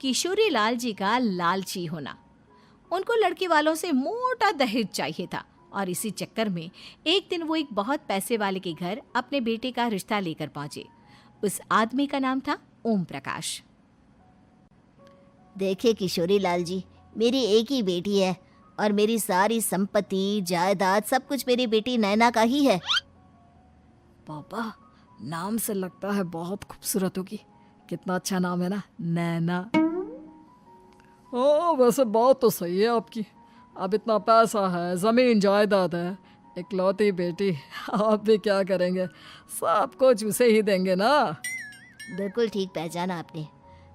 किशोरी लाल जी का लालची होना। उनको लड़के वालों से मोटा दहेज चाहिए था और इसी चक्कर में एक दिन वो एक बहुत पैसे वाले के घर अपने बेटे का रिश्ता लेकर पहुंचे। उस आदमी का नाम था ओम प्रकाश। देखिए किशोरी लाल जी, मेरी एक ही बेटी है और मेरी सारी संपत्ति जायदाद सब कुछ मेरी बेटी नैना का ही है। पापा, नाम से लगता है बहुत खूबसूरत होगी। कितना अच्छा नाम है ना, नैना। हाँ, वैसे बात तो सही है आपकी। अब इतना पैसा है, ज़मीन जायदाद है, इकलौती बेटी, आप भी क्या करेंगे? सब कुछ उसे ही देंगे ना। बिल्कुल ठीक पहचाना आपने।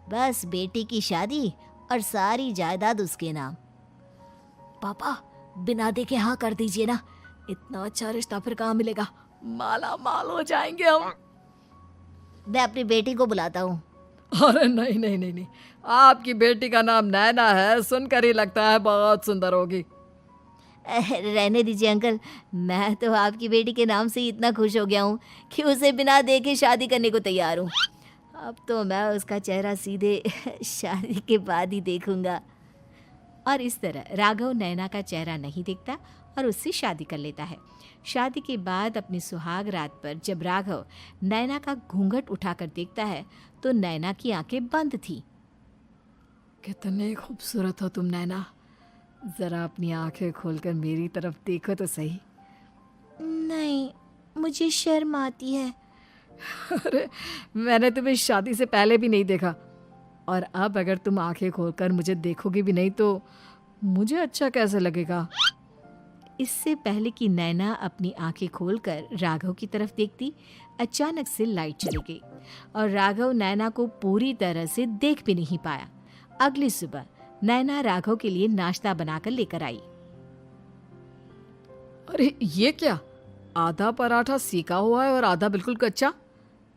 बस बेटी की शादी और सारी जायदाद उसके नाम। पापा, बिना देखे हाँ कर दीजिए ना। इतना अच्छा रिश्ता फिर कहाँ मिलेगा? माला माल हो जाएंगे हम। मैं अपनी बेटी को बुलाता हूँ। अरे नहीं नहीं नहीं नहीं, आपकी बेटी का नाम नैना है, सुनकर ही लगता है बहुत सुंदर होगी। रहने दीजिए अंकल, मैं तो आपकी बेटी के नाम से ही इतना खुश हो गया हूँ कि उसे बिना देखे शादी करने को तैयार हूँ। अब तो मैं उसका चेहरा सीधे शादी के बाद ही देखूंगा। और इस तरह राघव नैना का चेहरा नहीं देखता और उससे शादी कर लेता है। शादी के बाद अपनी सुहाग रात पर जब राघव नैना का घूंघट उठाकर देखता है तो नैना की आंखें बंद थी। कितने खूबसूरत हो तुम नैना, जरा अपनी आंखें खोलकर मेरी तरफ देखो तो सही। नहीं, मुझे शर्म आती है। अरे, मैंने तुम्हें शादी से पहले भी नहीं देखा, और अब अगर तुम आंखें खोलकर मुझे देखोगी भी नहीं तो मुझे अच्छा कैसे लगेगा? इससे पहले कि नैना अपनी आंखें खोलकर राघव की तरफ देखती, अचानक से लाइट चली गई और राघव नैना को पूरी तरह से देख भी नहीं पाया। अगली सुबह नैना राघव के लिए नाश्ता बनाकर लेकर आई। अरे ये क्या, आधा पराठा सेका हुआ है और आधा बिल्कुल कच्चा।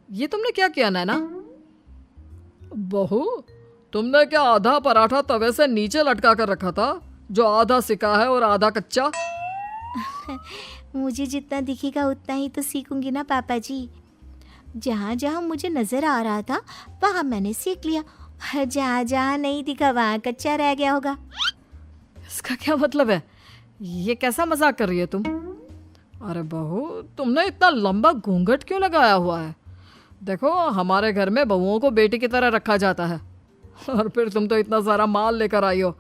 ये तुमने क्या किया नैना? बहू, तुमने क्या आधा पराठा तवे से नीचे लटका कर रखा था, जो आधा सेका है और आधा कच्चा? मुझे जितना दिखेगा उतना ही तो सीखूंगी ना पापा जी। जहाँ जहाँ मुझे नजर आ रहा था वहाँ मैंने सीख लिया, जहाँ जहाँ नहीं दिखा वहाँ कच्चा रह गया होगा। इसका क्या मतलब है? ये कैसा मजाक कर रही है तुम? अरे बहू, तुमने इतना लंबा घूंघट क्यों लगाया हुआ है? देखो, हमारे घर में बहुओं को बेटी की तरह रखा जाता है, और फिर तुम तो इतना सारा माल लेकर आई हो।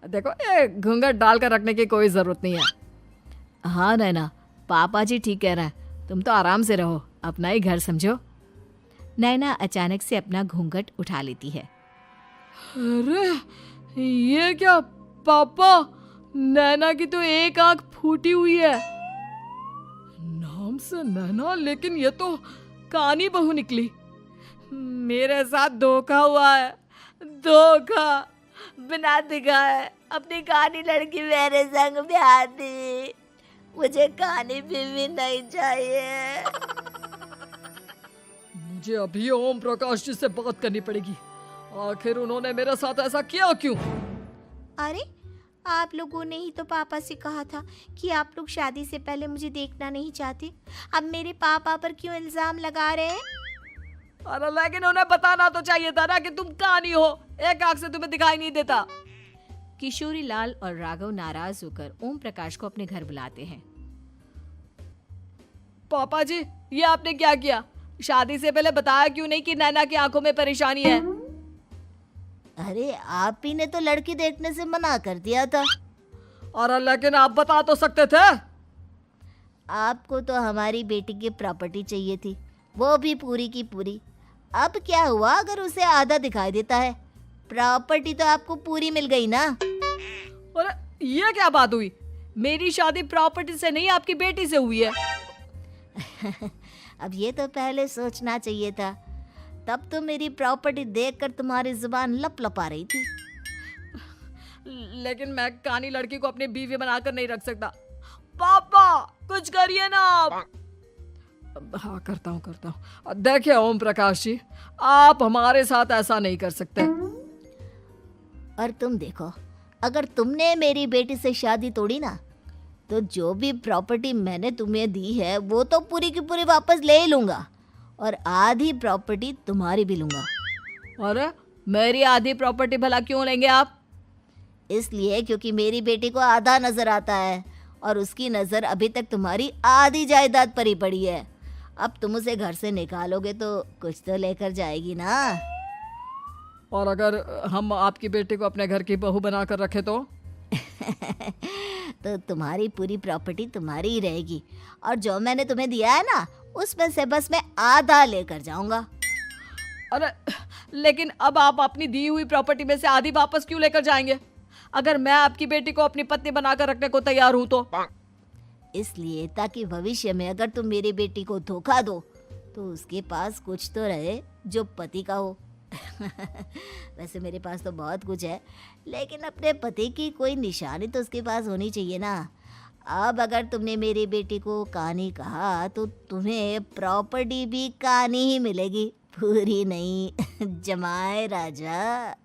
देखो, ये घूंघट डालकर रखने की कोई ज़रूरत नहीं है। हाँ नैना, पापा जी ठीक कह रहे हैं, तुम तो आराम से रहो, अपना ही घर समझो। नैना अचानक से अपना घूंघट उठा लेती है। अरे ये क्या पापा, नैना की तो एक आंख फूटी हुई है। नाम से नैना, लेकिन ये तो कानी बहू निकली। मेरे साथ धोखा हुआ है, धोखा। बिना दिखाए अपनी कहानी लड़की मेरे संग ब्याह दी। मुझे कहानी भी नहीं चाहिए। मुझे अभी ओम प्रकाश जी से बात करनी पड़ेगी। आखिर उन्होंने मेरे साथ ऐसा किया क्यों? अरे, आप लोगों ने ही तो पापा से कहा था कि आप लोग शादी से पहले मुझे देखना नहीं चाहते। अब मेरे पापा पर क्यों इल्जाम लगा रहे हैं? अरे लेकिन उन्हें बताना तो चाहिए था ना कि तुम कहानी हो, एक आंख से तुम्हें दिखाई नहीं देता। किशोरी लाल और राघव नाराज होकर ओम प्रकाश को अपने घर बुलाते हैं। पापा जी, ये आपने क्या किया? शादी से पहले बताया क्यों नहीं कि नैना की आंखों में परेशानी है? अरे, आप ही ने तो लड़की देखने से मना कर दिया था। और लेकिन आप बता तो सकते थे। आपको तो हमारी बेटी की प्रॉपर्टी चाहिए थी, वो भी पूरी की पूरी। अब क्या हुआ अगर उसे आधा दिखाई देता है? प्रॉपर्टी तो आपको पूरी मिल गई ना। अरे ये क्या बात हुई? मेरी शादी प्रॉपर्टी से नहीं, आपकी बेटी से हुई है। अब ये तो पहले सोचना चाहिए था, तब तो मेरी प्रॉपर्टी देखकर तुम्हारी जुबान लप लपा रही थी। लेकिन मैं कानी लड़की को अपनी बीवी बनाकर नहीं रख सकता। पापा, कुछ करिए ना आप। हाँ, करता हूँ। देखिए ओम प्रकाश जी, आप हमारे साथ ऐसा नहीं कर सकते। और तुम देखो, अगर तुमने मेरी बेटी से शादी तोड़ी ना, तो जो भी प्रॉपर्टी मैंने तुम्हें दी है वो तो पूरी की पूरी वापस ले ही लूँगा, और आधी प्रॉपर्टी तुम्हारी भी लूँगा। अरे मेरी आधी प्रॉपर्टी भला क्यों लेंगे आप? इसलिए क्योंकि मेरी बेटी को आधा नजर आता है और उसकी नजर अभी तक तुम्हारी आधी जायदाद पर ही पड़ी है। अब तुम उसे घर से निकालोगे तो कुछ तो लेकर जाएगी ना। और अगर हम आपकी बेटी को अपने घर की बहू बनाकर रखे तो? तो तुम्हारी पूरी प्रॉपर्टी तुम्हारी ही रहेगी और जो मैंने तुम्हें दिया है ना उसमें से बस मैं आधा लेकर जाऊंगा। अरे लेकिन अब आप अपनी दी हुई प्रॉपर्टी में से आधी वापस क्यों लेकर जाएंगे? अगर मैं आपकी बेटी को अपनी पत्नी बनाकर रखने को तैयार हूं तो? इसलिए ताकि भविष्य में अगर तुम मेरी बेटी को धोखा दो तो उसके पास कुछ तो रहे जो पति का हो। वैसे मेरे पास तो बहुत कुछ है, लेकिन अपने पति की कोई निशानी तो उसके पास होनी चाहिए ना। अब अगर तुमने मेरी बेटी को कहानी कहा तो तुम्हें प्रॉपर्टी भी कहानी ही मिलेगी, पूरी नहीं। जमाए राजा।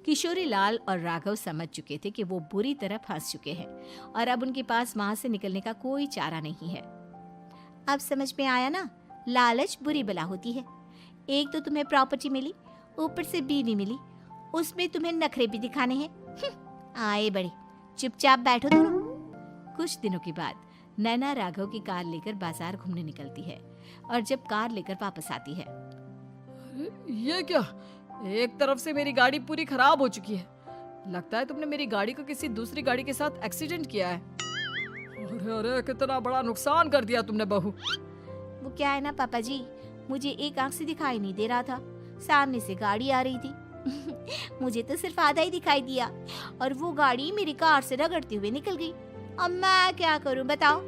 किशोरी लाल और राघव समझ चुके थे कि वो बुरी तरह फंस चुके हैं और अब उनके पास वहां से निकलने का कोई चारा नहीं है। अब समझ में आया ना, लालच बुरी बला होती है। एक तो तुम्हें प्रॉपर्टी मिली, ऊपर से बीवी मिली, उसमें तुम्हें नखरे भी दिखाने हैं। आए बड़े, चुपचाप बैठो दोनों। कुछ दिनों के बाद नैना राघव की कार लेकर बाजार घूमने निकलती है और जब कार लेकर वापस आती है, ये क्या? एक तरफ से मेरी गाड़ी पूरी खराब हो चुकी है। लगता है तुमने मेरी गाड़ी को किसी दूसरी गाड़ी के साथ एक्सीडेंट किया है। अरे अरे कितना बड़ा नुकसान कर दिया तुमने बहू। वो क्या है ना पापा जी, मुझे एक आंख से दिखाई नहीं दे रहा था, सामने से गाड़ी आ रही थी। मुझे तो सिर्फ आधा ही दिखाई दिया और वो गाड़ी मेरी कार से रगड़ते हुए निकल गई। अब मैं क्या करूं बताओ?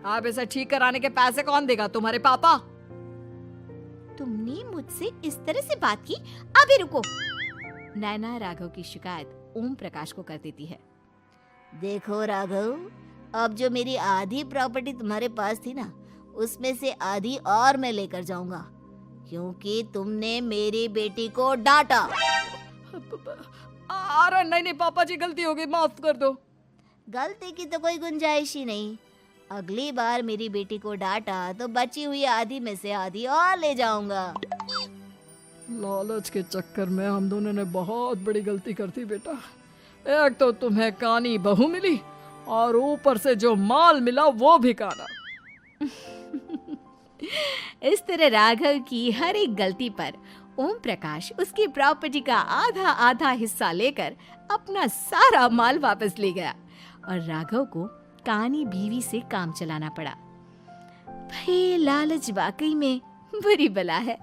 आप इसे ठीक कराने के पैसे कौन देगा? तुम्हारे पापा? तुमने मुझसे इस तरह से बात की? अभी रुको। नैना राघव की शिकायत ओम प्रकाश को कर देती है। देखो राघव, अब जो मेरी आधी प्रॉपर्टी तुम्हारे पास थी ना, उसमें से आधी और मैं लेकर जाऊंगा, क्योंकि तुमने मेरी बेटी को डांटा। अरे नहीं नहीं पापा जी, गलती हो गई, माफ कर दो। गलती की तो कोई गुंजाइश ही नहीं। अगली बार मेरी बेटी को डांटा तो बची हुई आधी में से आधी और ले जाऊंगा। लालच के चक्कर में हम दोनों ने बहुत बड़ी गलती कर दी बेटा। एक तो तुम्हें कानी बहू मिली और ऊपर से जो माल मिला वो भी काना। इस तरह राघव की हर एक गलती पर ओम प्रकाश उसकी प्रॉपर्टी का आधा आधा हिस्सा लेकर अपना सारा माल वापस ले गया और राघव को कानी बीवी से काम चलाना पड़ा। भाई लालच वाकई में बुरी बला है।